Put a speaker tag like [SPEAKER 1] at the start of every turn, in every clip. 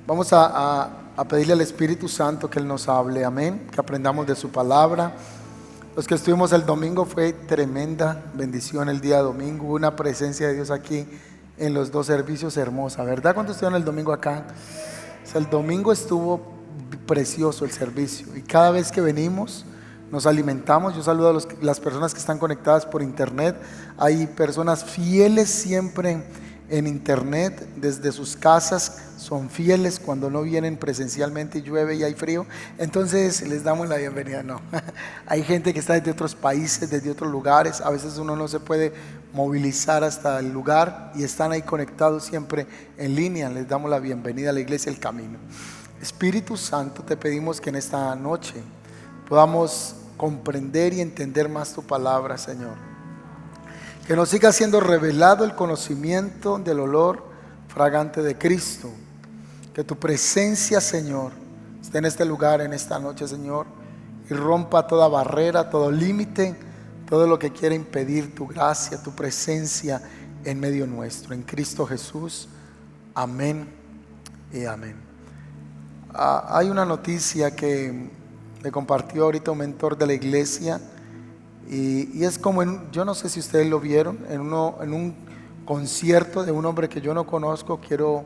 [SPEAKER 1] Vamos a pedirle al Espíritu Santo que Él nos hable, amén, que aprendamos de su palabra. Los que estuvimos el domingo fue tremenda bendición el día domingo, hubo una presencia de Dios aquí en los dos servicios hermosa, ¿verdad? ¿Cuántos estuvieron el domingo acá? O sea, el domingo estuvo precioso el servicio y cada vez que venimos nos alimentamos. Yo saludo a las personas que están conectadas por internet. Hay personas fieles siempre en internet, desde sus casas, son fieles cuando no vienen presencialmente y llueve y hay frío, entonces les damos la bienvenida. No, hay gente que está desde otros países, desde otros lugares, a veces uno no se puede movilizar hasta el lugar y están ahí conectados siempre en línea. Les damos la bienvenida a la iglesia El Camino. Espíritu Santo, te pedimos que en esta noche podamos comprender y entender más tu palabra, Señor. Que nos siga siendo revelado el conocimiento del olor fragante de Cristo. Que tu presencia, Señor, esté en este lugar, en esta noche, Señor, y rompa toda barrera, todo límite, todo lo que quiera impedir tu gracia, tu presencia en medio nuestro. En Cristo Jesús, amén y amén. Hay una noticia que me compartió ahorita un mentor de la iglesia. Y es como yo no sé si ustedes lo vieron, en un concierto de un hombre que yo no conozco, quiero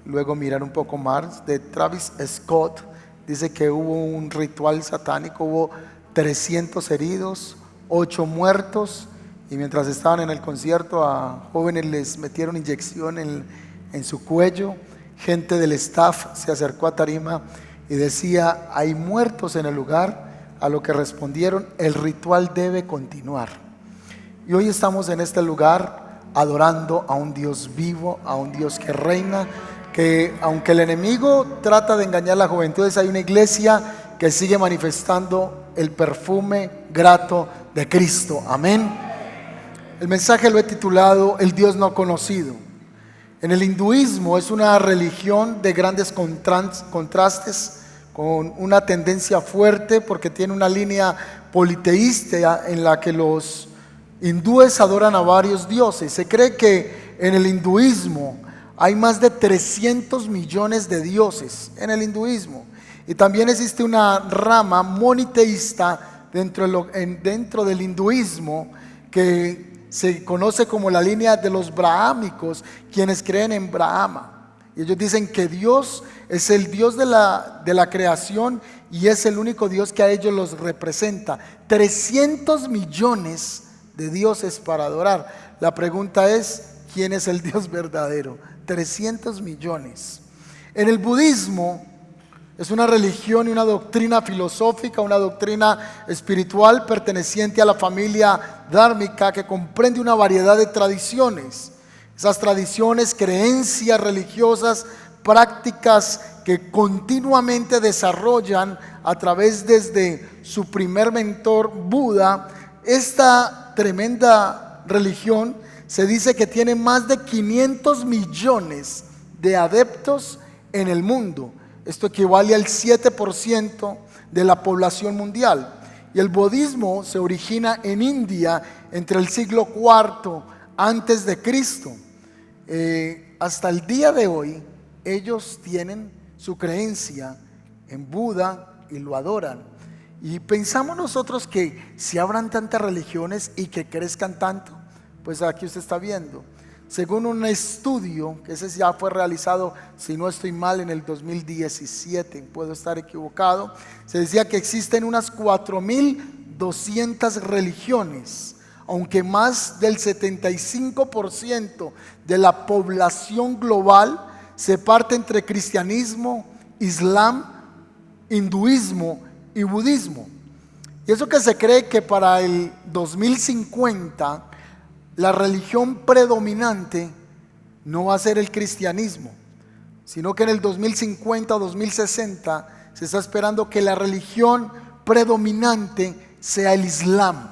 [SPEAKER 1] luego mirar un poco más, de Travis Scott. Dice que hubo un ritual satánico, hubo 300 heridos, 8 muertos, y mientras estaban en el concierto a jóvenes les metieron inyección en su cuello. Gente del staff se acercó a tarima y decía: hay muertos en el lugar. A lo que respondieron: el ritual debe continuar. Y hoy estamos en este lugar adorando a un Dios vivo, a un Dios que reina, que aunque el enemigo trata de engañar a la juventud, hay una iglesia que sigue manifestando el perfume grato de Cristo. Amén. El mensaje lo he titulado El Dios no conocido. En el hinduismo es una religión de grandes contrastes, con una tendencia fuerte porque tiene una línea politeísta en la que los hindúes adoran a varios dioses. Se cree que en el hinduismo hay más de 300 millones de dioses en el hinduismo, y también existe una rama moniteísta dentro del hinduismo que se conoce como la línea de los brahámicos, quienes creen en Brahma. Y ellos dicen que Dios es el Dios de la creación y es el único Dios que a ellos los representa. 300 millones de dioses para adorar. La pregunta es: ¿quién es el Dios verdadero? 300 millones. En el budismo es una religión y una doctrina filosófica, una doctrina espiritual perteneciente a la familia dhármica, que comprende una variedad de tradiciones. Esas tradiciones, creencias religiosas, prácticas que continuamente desarrollan a través desde su primer mentor Buda. Esta tremenda religión se dice que tiene más de 500 millones de adeptos en el mundo. Esto equivale al 7% de la población mundial. Y el budismo se origina en India entre el siglo IV antes de Cristo. Hasta el día de hoy ellos tienen su creencia en Buda y lo adoran. Y pensamos nosotros que si habrán tantas religiones y que crezcan tanto, pues aquí usted está viendo, según un estudio que ese ya fue realizado, si no estoy mal, en el 2017, puedo estar equivocado, se decía que existen unas 4.200 religiones, aunque más del 75% de la población global se parte entre cristianismo, islam, hinduismo y budismo. Y eso que se cree que para el 2050 la religión predominante no va a ser el cristianismo, sino que en el 2050 o 2060 se está esperando que la religión predominante sea el islam.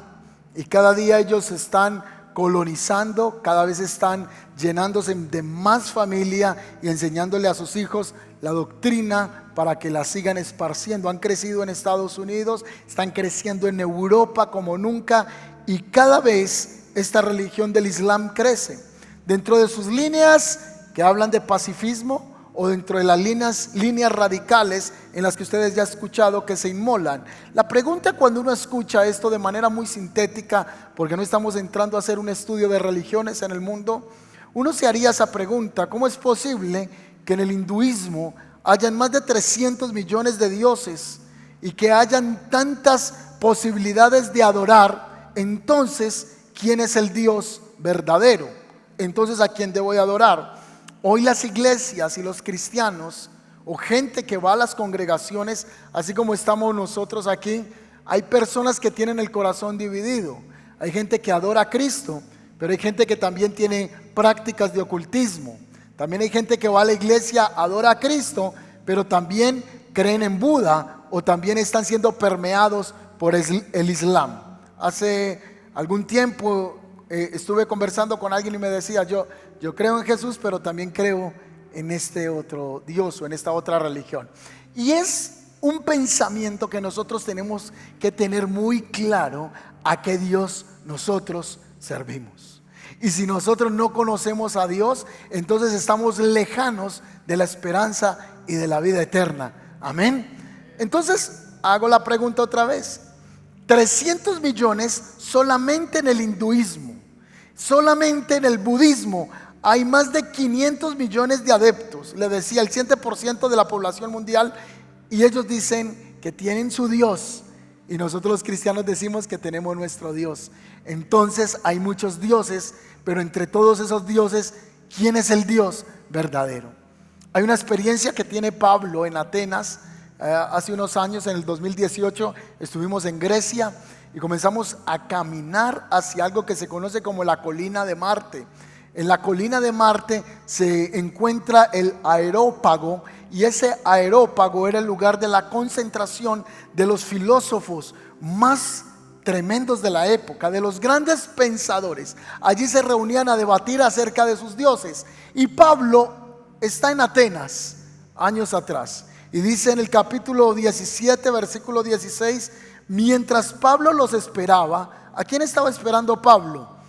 [SPEAKER 1] Y cada día ellos están colonizando, cada vez están llenándose de más familia y enseñándole a sus hijos la doctrina para que la sigan esparciendo. Han crecido en Estados Unidos, están creciendo en Europa como nunca, y cada vez esta religión del Islam crece. Dentro de sus líneas que hablan de pacifismo, o dentro de las líneas radicales en las que ustedes ya han escuchado que se inmolan. La pregunta cuando uno escucha esto de manera muy sintética, porque no estamos entrando a hacer un estudio de religiones en el mundo, uno se haría esa pregunta: ¿cómo es posible que en el hinduismo hayan más de 300 millones de dioses y que hayan tantas posibilidades de adorar? Entonces, ¿quién es el Dios verdadero? Entonces, ¿a quién debo de adorar? Hoy las iglesias y los cristianos, o gente que va a las congregaciones, así como estamos nosotros aquí, hay personas que tienen el corazón dividido. Hay gente que adora a Cristo, pero hay gente que también tiene prácticas de ocultismo. También hay gente que va a la iglesia, adora a Cristo, pero también creen en Buda, o también están siendo permeados por el Islam. Hace algún tiempo estuve conversando con alguien y me decía: yo creo en Jesús, pero también creo en este otro Dios o en esta otra religión. Y es un pensamiento que nosotros tenemos que tener muy claro a qué Dios nosotros servimos. Y si nosotros no conocemos a Dios, entonces estamos lejanos de la esperanza y de la vida eterna. Amén. Entonces hago la pregunta otra vez: 300 millones solamente en el hinduismo, solamente en el budismo hay más de 500 millones de adeptos. Le decía, el 7% de la población mundial, y ellos dicen que tienen su Dios, y nosotros los cristianos decimos que tenemos nuestro Dios. Entonces hay muchos dioses, pero entre todos esos dioses, ¿quién es el Dios verdadero? Hay una experiencia que tiene Pablo en Atenas. Hace unos años, en el 2018, estuvimos en Grecia y comenzamos a caminar hacia algo que se conoce como la colina de Marte. En la colina de Marte se encuentra el Areópago, y ese Areópago era el lugar de la concentración de los filósofos más tremendos de la época, de los grandes pensadores. Allí se reunían a debatir acerca de sus dioses. Y Pablo está en Atenas años atrás, y dice en el capítulo 17, versículo 16: mientras Pablo los esperaba. ¿A quién estaba esperando Pablo?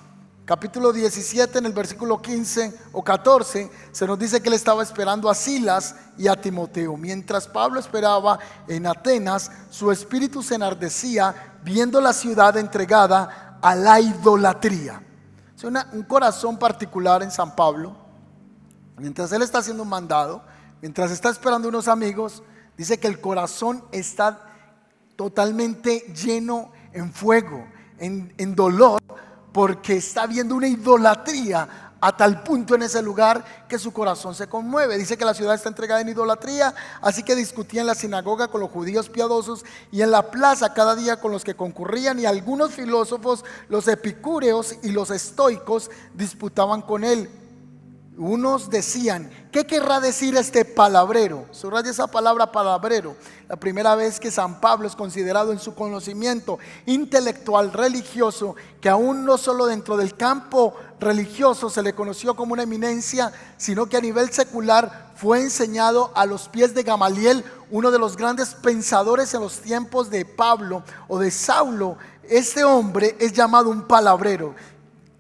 [SPEAKER 1] Capítulo 17, en el versículo 15 o 14, se nos dice que él estaba esperando a Silas y a Timoteo. Mientras Pablo esperaba en Atenas, su espíritu se enardecía viendo la ciudad entregada a la idolatría. Es un corazón particular en San Pablo. Mientras él está haciendo un mandado, mientras está esperando unos amigos, dice que el corazón está totalmente lleno en fuego, en dolor, porque está viendo una idolatría a tal punto en ese lugar que su corazón se conmueve. Dice que la ciudad está entregada en idolatría, así que discutía en la sinagoga con los judíos piadosos y en la plaza cada día con los que concurrían, y algunos filósofos, los epicúreos y los estoicos, disputaban con él. Unos decían: ¿qué querrá decir este palabrero? Subraya esa palabra, palabrero. La primera vez que San Pablo es considerado en su conocimiento intelectual religioso, que aún no solo dentro del campo religioso se le conoció como una eminencia, sino que a nivel secular fue enseñado a los pies de Gamaliel, uno de los grandes pensadores en los tiempos de Pablo o de Saulo. Este hombre es llamado un palabrero.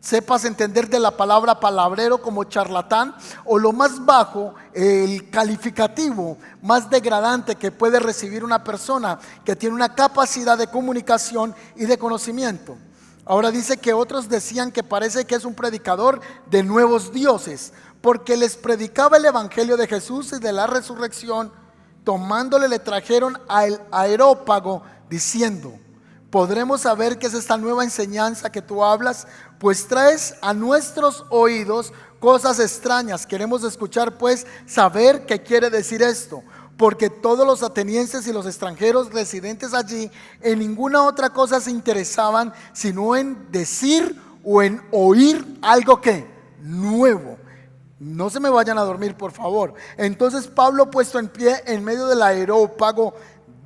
[SPEAKER 1] Sepas entender de la palabra palabrero como charlatán, o lo más bajo, el calificativo más degradante que puede recibir una persona que tiene una capacidad de comunicación y de conocimiento. Ahora dice que otros decían que parece que es un predicador de nuevos dioses, porque les predicaba el evangelio de Jesús y de la resurrección. Tomándole, le trajeron al Areópago diciendo: ¿podremos saber qué es esta nueva enseñanza que tú hablas? Pues traes a nuestros oídos cosas extrañas. Queremos escuchar, pues, saber qué quiere decir esto. Porque todos los atenienses y los extranjeros residentes allí en ninguna otra cosa se interesaban, sino en decir o en oír algo que nuevo. No se me vayan a dormir, por favor. Entonces Pablo, puesto en pie en medio del Areópago,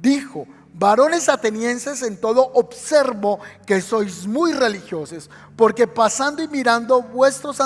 [SPEAKER 1] dijo: varones atenienses, en todo observo que sois muy religiosos, porque pasando y mirando vuestros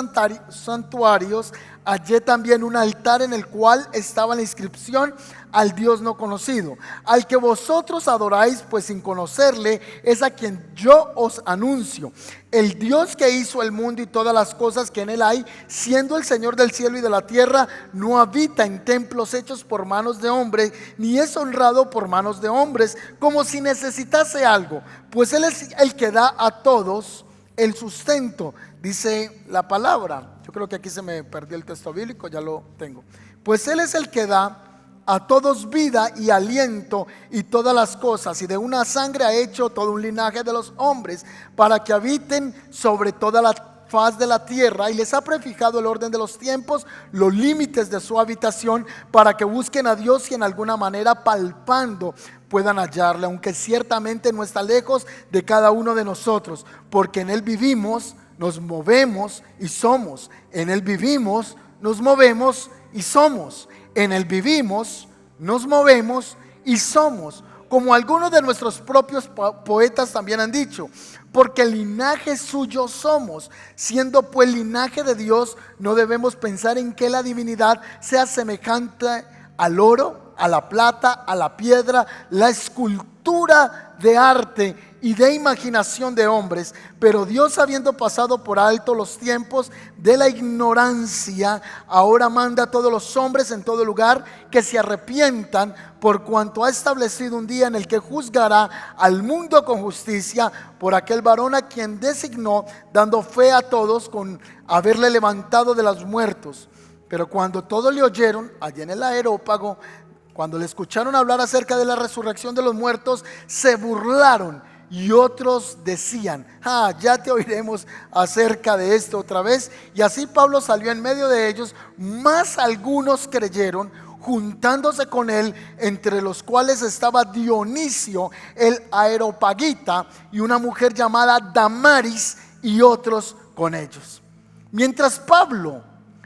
[SPEAKER 1] santuarios, hallé también un altar en el cual estaba la inscripción: al Dios no conocido, al que vosotros adoráis, pues sin conocerle es a quien yo os anuncio. El Dios que hizo el mundo y todas las cosas que en él hay, siendo el Señor del cielo y de la tierra, no habita en templos hechos por manos de hombres, ni es honrado por manos de hombres, como si necesitase algo, pues él es el que da a todos el sustento, dice la palabra. Yo creo que aquí se me perdió el texto bíblico, ya lo tengo. Pues él es el que da a todos vida y aliento y todas las cosas, y de una sangre ha hecho todo un linaje de los hombres para que habiten sobre toda la faz de la tierra, y les ha prefijado el orden de los tiempos, los límites de su habitación, para que busquen a Dios y en alguna manera palpando puedan hallarle, aunque ciertamente no está lejos de cada uno de nosotros, porque en él vivimos, nos movemos y somos. En él vivimos, nos movemos y somos. En él vivimos, nos movemos y somos, como algunos de nuestros propios poetas también han dicho, porque linaje suyo somos. Siendo pues linaje de Dios, no debemos pensar en que la divinidad sea semejante al oro, a la plata, a la piedra, la escultura de arte y de imaginación de hombres, pero Dios, habiendo pasado por alto los tiempos de la ignorancia, ahora manda a todos los hombres en todo lugar que se arrepientan, por cuanto ha establecido un día en el que juzgará al mundo con justicia por aquel varón a quien designó, dando fe a todos con haberle levantado de los muertos. Pero cuando todos le oyeron allá en el Areópago, cuando le escucharon hablar acerca de la resurrección de los muertos, se burlaron. Y otros decían: ya te oiremos acerca de esto otra vez. Y así Pablo salió en medio de ellos, mas algunos creyeron, juntándose con él, entre los cuales estaba Dionisio el Areopagita y una mujer llamada Damaris, y otros con ellos. Mientras Pablo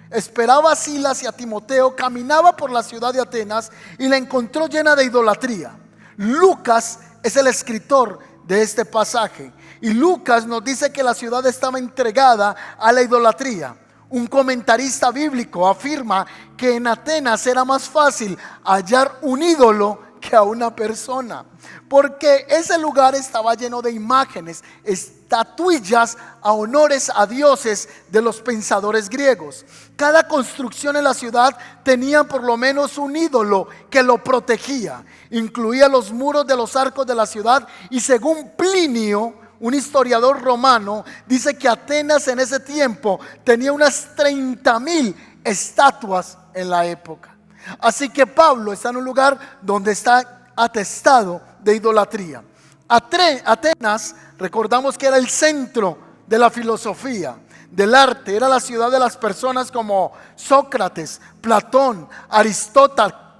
[SPEAKER 1] esperaba a Silas y a Timoteo, caminaba por la ciudad de Atenas y la encontró llena de idolatría. Lucas es el escritor de este pasaje, y Lucas nos dice que la ciudad estaba entregada a la idolatría. Un comentarista bíblico afirma que en Atenas era más fácil hallar un ídolo que a una persona, porque ese lugar estaba lleno de imágenes, estatuillas a honores a dioses de los pensadores griegos. Cada construcción en la ciudad tenía por lo menos un ídolo que lo protegía. Incluía los muros de los arcos de la ciudad, y según Plinio, un historiador romano, dice que Atenas en ese tiempo tenía unas 30,000 estatuas en la época. Así que Pablo está en un lugar donde está atestado de idolatría. Atenas, recordamos que era el centro de la filosofía, del arte. Era la ciudad de las personas como Sócrates, Platón,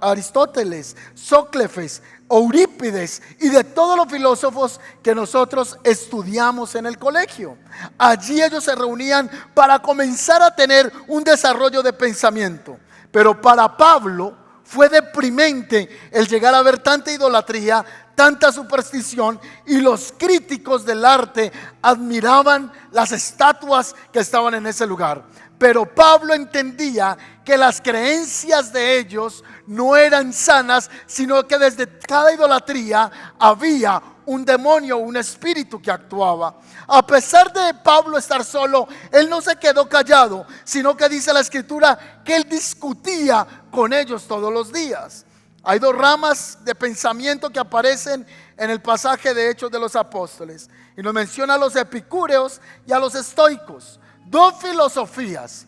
[SPEAKER 1] Aristóteles, Sócrates, Eurípides y de todos los filósofos que nosotros estudiamos en el colegio. Allí ellos se reunían para comenzar a tener un desarrollo de pensamiento. Pero para Pablo fue deprimente el llegar a ver tanta idolatría, tanta superstición, y los críticos del arte admiraban las estatuas que estaban en ese lugar. Pero Pablo entendía que las creencias de ellos no eran sanas, sino que desde cada idolatría había un demonio, un espíritu que actuaba. A pesar de Pablo estar solo, él no se quedó callado, sino que dice la escritura que él discutía con ellos todos los días. Hay dos ramas de pensamiento que aparecen en el pasaje de Hechos de los Apóstoles, y nos menciona a los epicúreos y a los estoicos. Dos filosofías,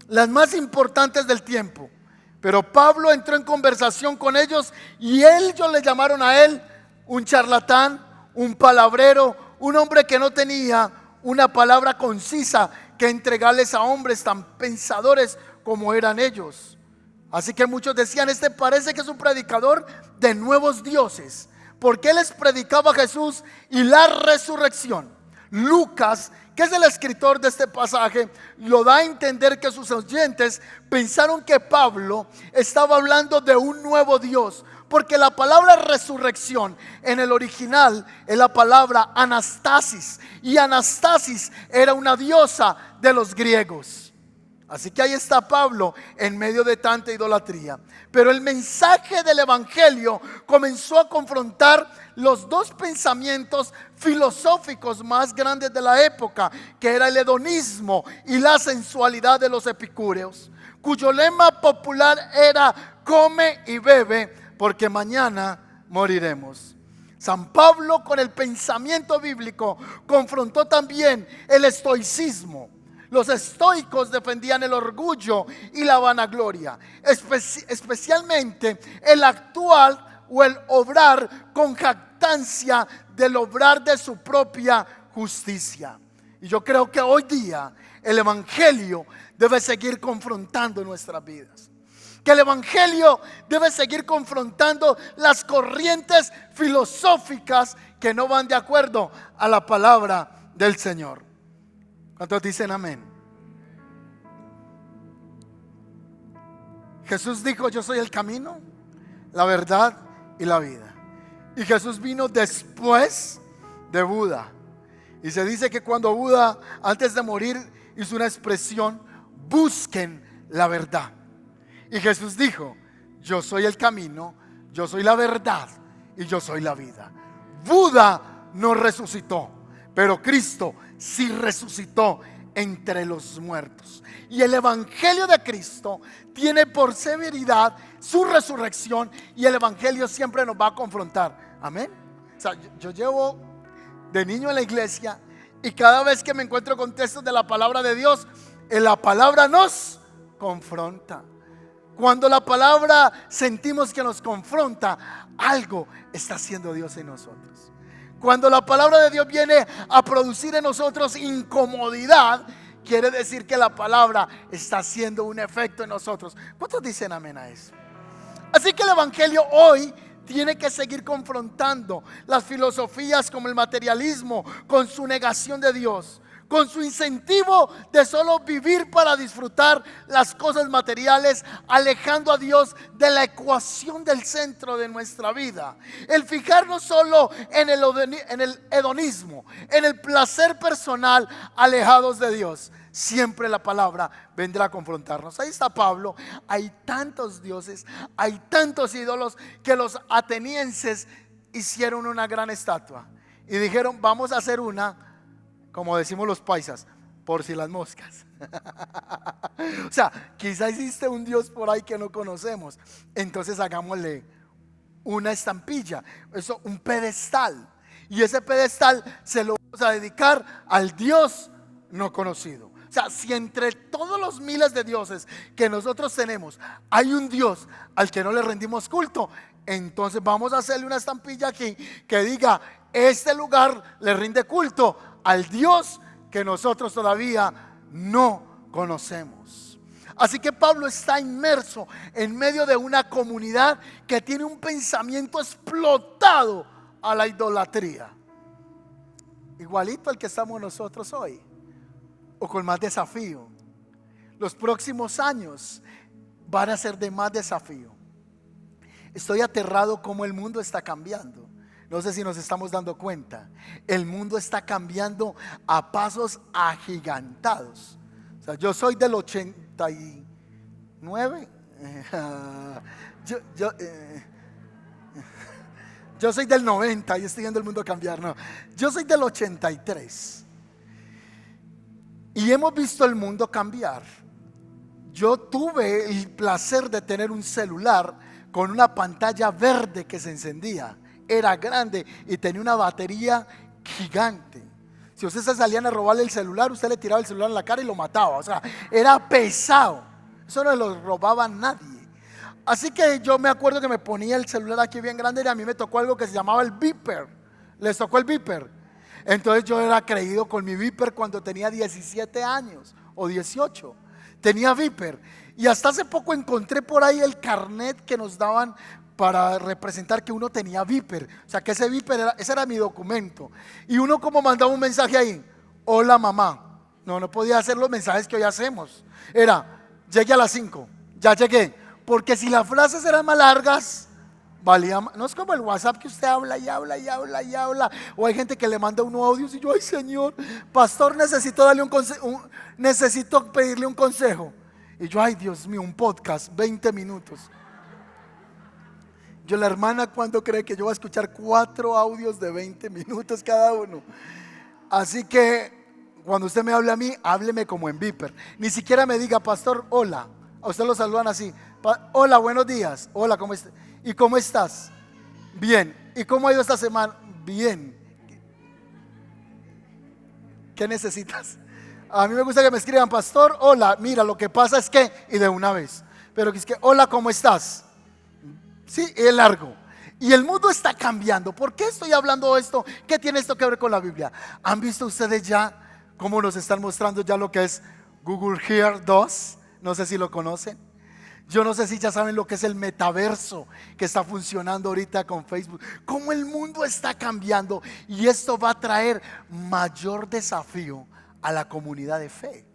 [SPEAKER 1] las más importantes del tiempo. Pero Pablo entró en conversación con ellos, y ellos le llamaron a él un charlatán, un palabrero, un hombre que no tenía una palabra concisa que entregarles a hombres tan pensadores como eran ellos. Así que muchos decían: este parece que es un predicador de nuevos dioses, porque él les predicaba a Jesús y la resurrección. Lucas, que es el escritor de este pasaje, lo da a entender que sus oyentes pensaron que Pablo estaba hablando de un nuevo Dios, porque la palabra resurrección en el original es la palabra Anastasis, y Anastasis era una diosa de los griegos. Así que ahí está Pablo en medio de tanta idolatría. Pero el mensaje del evangelio comenzó a confrontar los dos pensamientos filosóficos más grandes de la época, que era el hedonismo y la sensualidad de los epicúreos, cuyo lema popular era: come y bebe, porque mañana moriremos. San Pablo, con el pensamiento bíblico, confrontó también el estoicismo. Los estoicos defendían el orgullo y la vanagloria, especialmente el actuar o el obrar con jactancia del obrar de su propia justicia. Y yo creo que hoy día el evangelio debe seguir confrontando nuestras vidas. Que el evangelio debe seguir confrontando las corrientes filosóficas que no van de acuerdo a la palabra del Señor. ¿Cuántos dicen amén? Jesús dijo: yo soy el camino, la verdad y la vida. Y Jesús vino después de Buda. Y se dice que cuando Buda, antes de morir, hizo una expresión: busquen la verdad. Y Jesús dijo: yo soy el camino, yo soy la verdad y yo soy la vida. Buda no resucitó, pero Cristo sí resucitó entre los muertos. Y el evangelio de Cristo tiene por severidad su resurrección, y el evangelio siempre nos va a confrontar. Amén. O sea, yo llevo de niño en la iglesia, y cada vez que me encuentro con textos de la palabra de Dios, la palabra nos confronta. Cuando la palabra sentimos que nos confronta, algo está haciendo Dios en nosotros. Cuando la palabra de Dios viene a producir en nosotros incomodidad, quiere decir que la palabra está haciendo un efecto en nosotros. ¿Cuántos dicen amén a eso? Así que el evangelio hoy tiene que seguir confrontando las filosofías como el materialismo, con su negación de Dios, con su incentivo de solo vivir para disfrutar las cosas materiales, alejando a Dios de la ecuación del centro de nuestra vida. El fijarnos solo en el hedonismo, en el placer personal, alejados de Dios. Siempre la palabra vendrá a confrontarnos. Ahí está Pablo. Hay tantos dioses, hay tantos ídolos, que los atenienses hicieron una gran estatua y dijeron: vamos a hacer una, como decimos los paisas, por si las moscas. O sea, quizá existe un Dios por ahí que no conocemos, entonces hagámosle una estampilla, eso, un pedestal, y ese pedestal se lo vamos a dedicar al Dios no conocido. O sea, si entre todos los miles de dioses que nosotros tenemos hay un Dios al que no le rendimos culto, entonces vamos a hacerle una estampilla aquí que diga: este lugar le rinde culto al Dios que nosotros todavía no conocemos. Así que Pablo está inmerso en medio de una comunidad que tiene un pensamiento explotado a la idolatría, igualito al que estamos nosotros hoy, o con más desafío. Los próximos años van a ser de más desafío. Estoy aterrado cómo el mundo está cambiando. No sé si nos estamos dando cuenta. El mundo está cambiando a pasos agigantados. O sea, yo soy del 89. Yo soy del 90 y estoy viendo el mundo cambiar. No, yo soy del 83. Y hemos visto el mundo cambiar. Yo tuve el placer de tener un celular con una pantalla verde que se encendía. Era grande y tenía una batería gigante. Si ustedes se salían a robarle el celular, usted le tiraba el celular en la cara y lo mataba. O sea, era pesado. Eso no lo robaba nadie. Así que yo me acuerdo que me ponía el celular aquí bien grande, y a mí me tocó algo que se llamaba el beeper. ¿Les tocó el beeper? Entonces yo era creído con mi beeper cuando tenía 17 años o 18. Tenía beeper. Y hasta hace poco encontré por ahí el carnet que nos daban para representar que uno tenía beeper. O sea, que ese beeper ese era mi documento. Y uno, como mandaba un mensaje ahí: hola mamá. No podía hacer los mensajes que hoy hacemos. Era: llegué a las 5, ya llegué. Porque si las frases eran más largas, No es como el WhatsApp que usted habla y habla y habla y habla. O hay gente que le manda unos audios y yo, ay Señor, pastor, necesito darle necesito pedirle un consejo. Y yo, ay Dios mío, un podcast, 20 minutos. Yo, la hermana, ¿cuándo cree que yo voy a escuchar 4 audios de 20 minutos cada uno? Así que cuando usted me hable a mí, hábleme como en Viper. Ni siquiera me diga, pastor, hola. A usted lo saludan así. Hola, buenos días. Hola, ¿cómo estás? ¿Y cómo estás? Bien. ¿Y cómo ha ido esta semana? Bien. ¿Qué necesitas? A mí me gusta que me escriban, pastor, hola, mira, lo que pasa es que, y de una vez. Pero que es que, hola, ¿cómo estás? Sí, es largo. Y el mundo está cambiando. ¿Por qué estoy hablando de esto? ¿Qué tiene esto que ver con la Biblia? ¿Han visto ustedes ya cómo nos están mostrando ya lo que es Google Earth 2? No sé si lo conocen. Yo no sé si ya saben lo que es el metaverso que está funcionando ahorita con Facebook. Cómo el mundo está cambiando. Y esto va a traer mayor desafío a la comunidad de fe.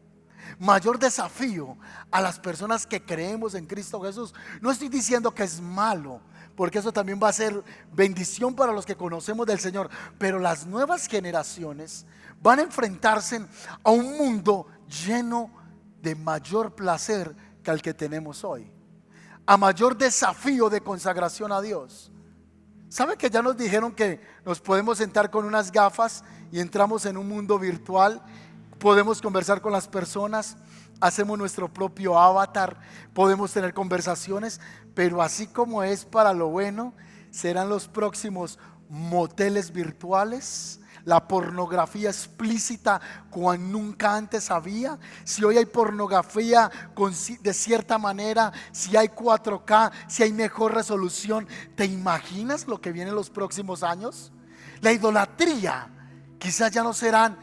[SPEAKER 1] Mayor desafío a las personas que creemos en Cristo Jesús. No estoy diciendo que es malo, porque eso también va a ser bendición para los que conocemos del Señor. Pero las nuevas generaciones van a enfrentarse a un mundo lleno de mayor placer que el que tenemos hoy, a mayor desafío de consagración a Dios. ¿Sabe que ya nos dijeron que nos podemos sentar con unas gafas y entramos en un mundo virtual? Podemos conversar con las personas, hacemos nuestro propio avatar, podemos tener conversaciones, pero así como es para lo bueno, serán los próximos moteles virtuales, la pornografía explícita cuando nunca antes había. Si hoy hay pornografía de cierta manera, si hay 4K, si hay mejor resolución, ¿te imaginas lo que viene en los próximos años? La idolatría, quizás ya no serán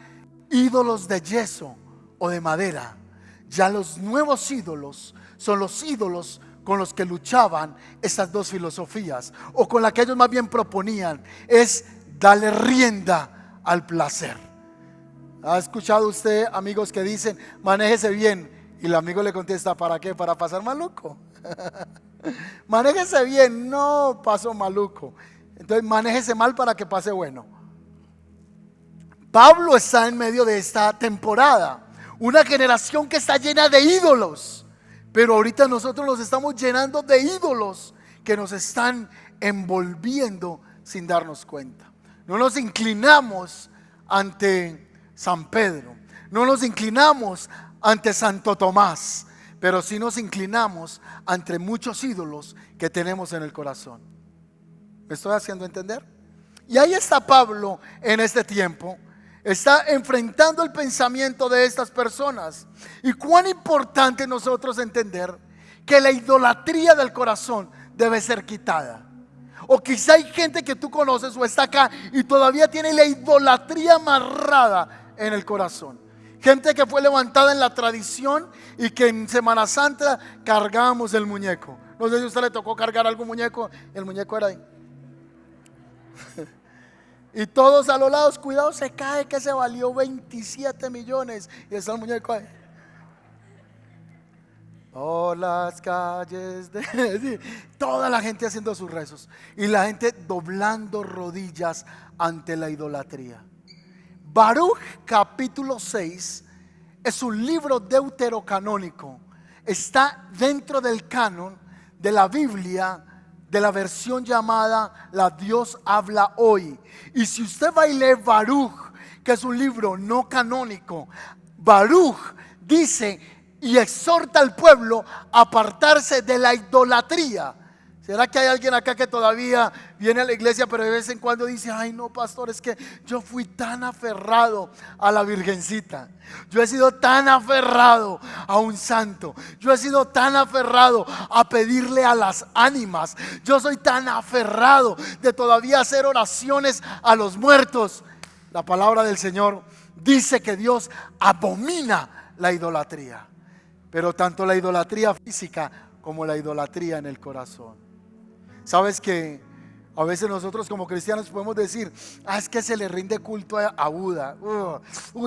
[SPEAKER 1] ídolos de yeso o de madera. Ya los nuevos ídolos son los ídolos con los que luchaban estas dos filosofías, o con la que ellos más bien proponían, es darle rienda al placer. ¿Ha escuchado usted amigos que dicen, manéjese bien? Y el amigo le contesta, ¿para qué? ¿Para pasar maluco? Manéjese bien, no paso maluco. Entonces manéjese mal para que pase bueno. Pablo está en medio de esta temporada, una generación que está llena de ídolos, pero ahorita nosotros nos estamos llenando de ídolos que nos están envolviendo sin darnos cuenta. No nos inclinamos ante San Pedro, no nos inclinamos ante Santo Tomás, pero sí nos inclinamos ante muchos ídolos que tenemos en el corazón. ¿Me estoy haciendo entender? Y ahí está Pablo en este tiempo. Está enfrentando el pensamiento de estas personas. Y cuán importante nosotros entender que la idolatría del corazón debe ser quitada. O quizá hay gente que tú conoces o está acá y todavía tiene la idolatría amarrada en el corazón. Gente que fue levantada en la tradición y que en Semana Santa cargábamos el muñeco. No sé si a usted le tocó cargar algún muñeco. El muñeco era ahí. Y todos a los lados, cuidado, se cae, que se valió 27 millones. Y está el muñeco ahí. Oh, las calles de... Sí, toda la gente haciendo sus rezos. Y la gente doblando rodillas ante la idolatría. Baruch capítulo 6 es un libro deuterocanónico. Está dentro del canon de la Biblia, de la versión llamada La Dios habla hoy. Y si usted va y lee Baruch, que es un libro no canónico, Baruch dice y exhorta al pueblo a apartarse de la idolatría. ¿Será que hay alguien acá que todavía viene a la iglesia pero de vez en cuando dice, ay no pastor, es que yo fui tan aferrado a la virgencita, yo he sido tan aferrado a un santo, yo he sido tan aferrado a pedirle a las ánimas, yo soy tan aferrado de todavía hacer oraciones a los muertos? La palabra del Señor dice que Dios abomina la idolatría, pero tanto la idolatría física como la idolatría en el corazón. Sabes que a veces nosotros como cristianos podemos decir, es que se le rinde culto a Buda,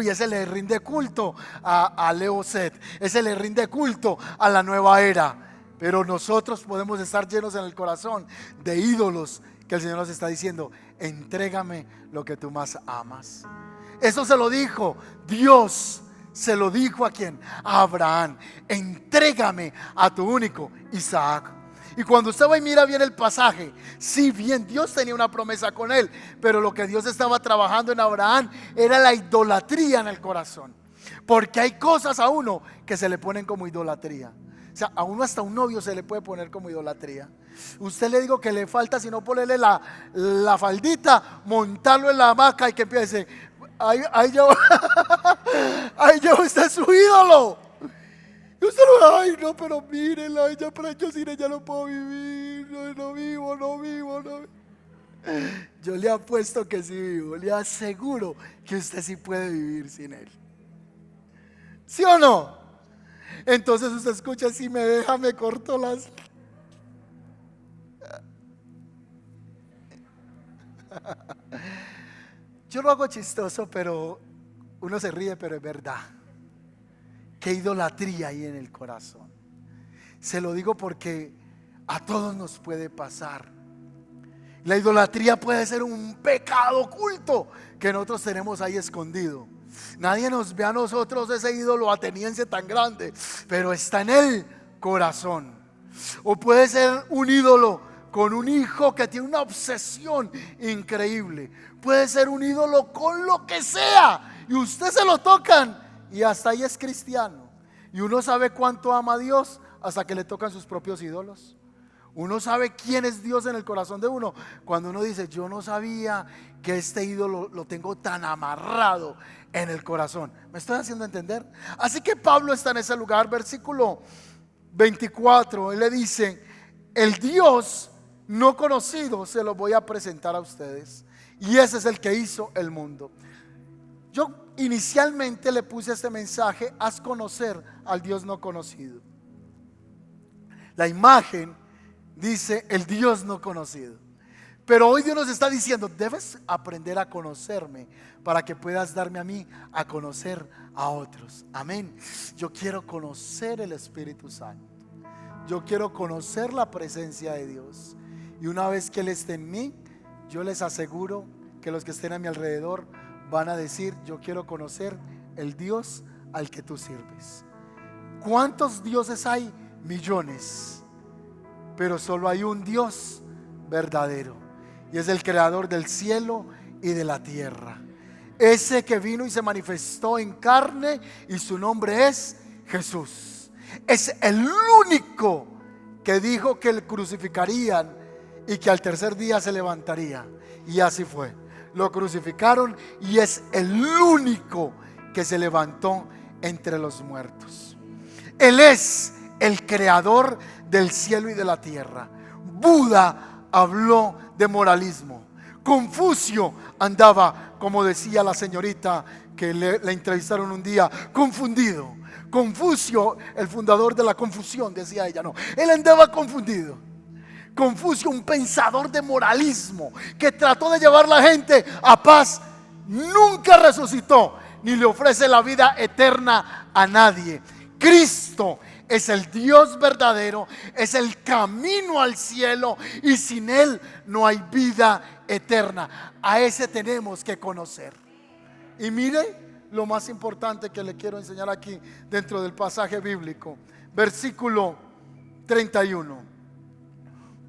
[SPEAKER 1] ese le rinde culto a Leo Set, ese le rinde culto a la nueva era. Pero nosotros podemos estar llenos en el corazón de ídolos que el Señor nos está diciendo: entrégame lo que tú más amas. Eso se lo dijo Dios, se lo dijo ¿a quién? A Abraham: entrégame a tu único Isaac. Y cuando usted va y mira bien el pasaje, si bien Dios tenía una promesa con él, pero lo que Dios estaba trabajando en Abraham era la idolatría en el corazón. Porque hay cosas a uno que se le ponen como idolatría. O sea, a uno hasta un novio se le puede poner como idolatría. Usted le digo que le falta, si no ponerle la faldita, montarlo en la hamaca y que empiece: ahí ya usted es su ídolo. Y usted lo: ay no, pero mírenla, ella, pero yo sin ella no puedo vivir, no vivo. Yo le apuesto que sí vivo, le aseguro que usted sí puede vivir sin él. ¿Sí o no? Entonces usted escucha: si me deja me corto las... Yo lo hago chistoso, pero uno se ríe, pero es verdad. Qué idolatría hay en el corazón. Se lo digo porque a todos nos puede pasar. La idolatría puede ser un pecado oculto que nosotros tenemos ahí escondido. Nadie nos ve a nosotros ese ídolo ateniense tan grande, pero está en el corazón. O puede ser un ídolo con un hijo que tiene una obsesión increíble. Puede ser un ídolo con lo que sea, y usted se lo tocan y hasta ahí es cristiano. Y uno sabe cuánto ama a Dios hasta que le tocan sus propios ídolos. Uno sabe quién es Dios en el corazón de uno cuando uno dice: yo no sabía que este ídolo lo tengo tan amarrado en el corazón. ¿Me estoy haciendo entender? Así que Pablo está en ese lugar. Versículo 24, él le dice: el Dios no conocido se lo voy a presentar a ustedes, y ese es el que hizo el mundo. Yo inicialmente le puse este mensaje: haz conocer al Dios no conocido. La imagen dice el Dios no conocido, pero hoy Dios nos está diciendo: debes aprender a conocerme para que puedas darme a mí a conocer a otros. Amén. Yo quiero conocer el Espíritu Santo. Yo quiero conocer la presencia de Dios. Y una vez que Él esté en mí, yo les aseguro que los que estén a mi alrededor van a decir: yo quiero conocer el Dios al que tú sirves. ¿Cuántos dioses hay? Millones. Pero solo hay un Dios verdadero, y es el creador del cielo y de la tierra. Ese que vino y se manifestó en carne, y su nombre es Jesús. Es el único que dijo que le crucificarían y que al tercer día se levantaría. Y así fue. Lo crucificaron y es el único que se levantó entre los muertos. Él es el creador del cielo y de la tierra. Buda habló de moralismo. Confucio andaba, como decía la señorita que le entrevistaron un día, confundido. Confucio, el fundador de la confusión, decía ella. No, él andaba confundido. Confucio, un pensador de moralismo que trató de llevar a la gente a paz, nunca resucitó ni le ofrece la vida eterna a nadie. Cristo es el Dios verdadero, es el camino al cielo, y sin Él no hay vida eterna. A ese tenemos que conocer. Y mire lo más importante que le quiero enseñar aquí dentro del pasaje bíblico, versículo 31.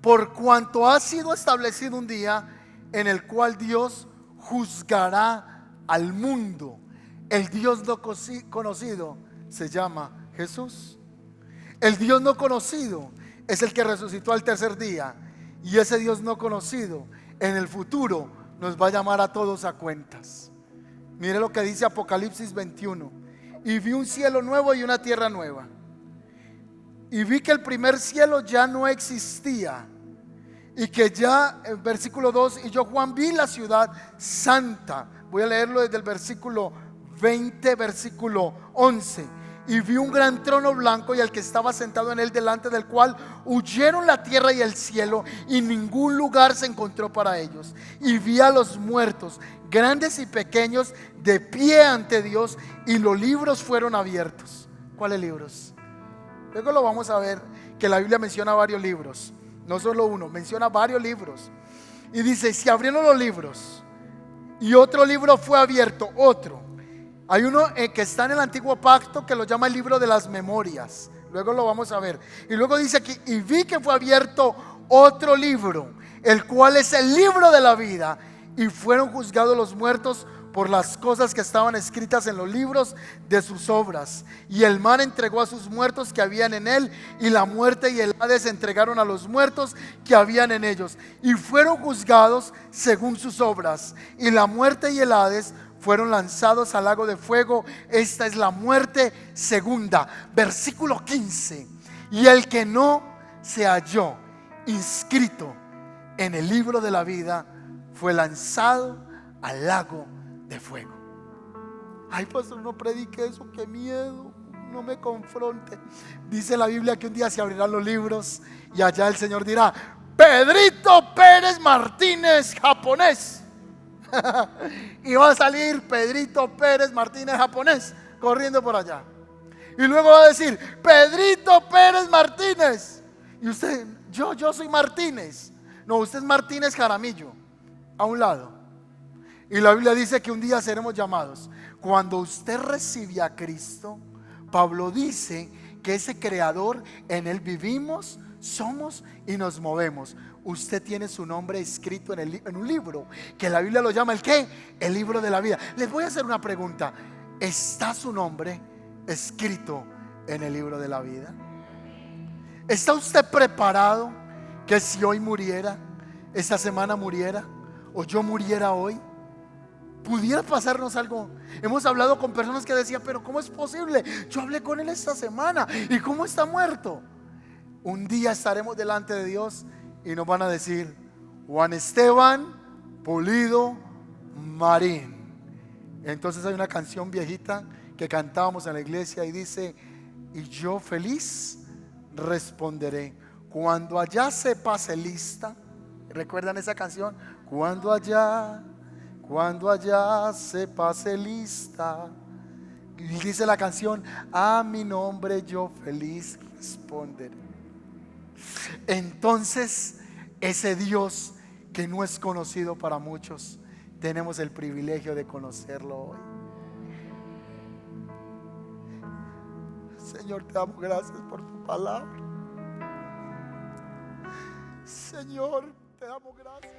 [SPEAKER 1] Por cuanto ha sido establecido un día en el cual Dios juzgará al mundo. El Dios no conocido se llama Jesús. El Dios no conocido es el que resucitó al tercer día, y ese Dios no conocido en el futuro nos va a llamar a todos a cuentas. Mire lo que dice Apocalipsis 21. Y vi un cielo nuevo y una tierra nueva, y vi que el primer cielo ya no existía, y que ya, en versículo 2, y yo Juan vi la ciudad santa. Voy a leerlo desde el versículo 20, versículo 11. Y vi un gran trono blanco y al que estaba sentado en él, delante del cual huyeron la tierra y el cielo, y ningún lugar se encontró para ellos. Y vi a los muertos, grandes y pequeños, de pie ante Dios, y los libros fueron abiertos. ¿Cuáles libros? Luego lo vamos a ver. que la Biblia menciona varios libros, no solo uno, menciona varios libros. Y dice, si abrieron los libros y otro libro fue abierto, otro. Hay uno que está en el antiguo pacto que lo llama el libro de las memorias. Luego lo vamos a ver. Y luego dice aquí, y vi que fue abierto otro libro, el cual es el libro de la vida. Y fueron juzgados los muertos por las cosas que estaban escritas en los libros de sus obras. Y el mar entregó a sus muertos que habían en él, y la muerte y el Hades entregaron a los muertos que habían en ellos. Y fueron juzgados según sus obras. Y la muerte y el Hades fueron lanzados al lago de fuego. Esta es la muerte segunda. Versículo 15. Y el que no se halló inscrito en el libro de la vida fue lanzado al lago de fuego. Ay, pastor, no predique eso, qué miedo, no me confronte. Dice la Biblia que un día se abrirán los libros y allá el Señor dirá: Pedrito Pérez Martínez, japonés. Y va a salir Pedrito Pérez Martínez, japonés, corriendo por allá. Y luego va a decir: Pedrito Pérez Martínez. Y usted, yo soy Martínez. No, usted es Martínez Jaramillo, a un lado. Y la Biblia dice que un día seremos llamados. Cuando usted recibe a Cristo, Pablo dice que ese creador, en él vivimos, somos y nos movemos. Usted tiene su nombre escrito en un libro que la Biblia lo llama ¿el qué? El libro de la vida. Les voy a hacer una pregunta: ¿está su nombre escrito en el libro de la vida? ¿Está usted preparado que si hoy muriera, esta semana muriera, o yo muriera hoy, pudiera pasarnos algo? Hemos hablado con personas que decían: pero ¿cómo es posible? Yo hablé con él esta semana y ¿cómo está muerto? Un día estaremos delante de Dios y nos van a decir: Juan Esteban Pulido Marín. Entonces hay una canción viejita que cantábamos en la iglesia y dice: y yo feliz responderé cuando allá se pase lista. ¿Recuerdan esa canción? Cuando allá se pase lista. Y dice la canción: a mi nombre yo feliz responderé. Entonces, ese Dios que no es conocido para muchos, tenemos el privilegio de conocerlo hoy. Señor, te damos gracias por tu palabra. Señor, te damos gracias.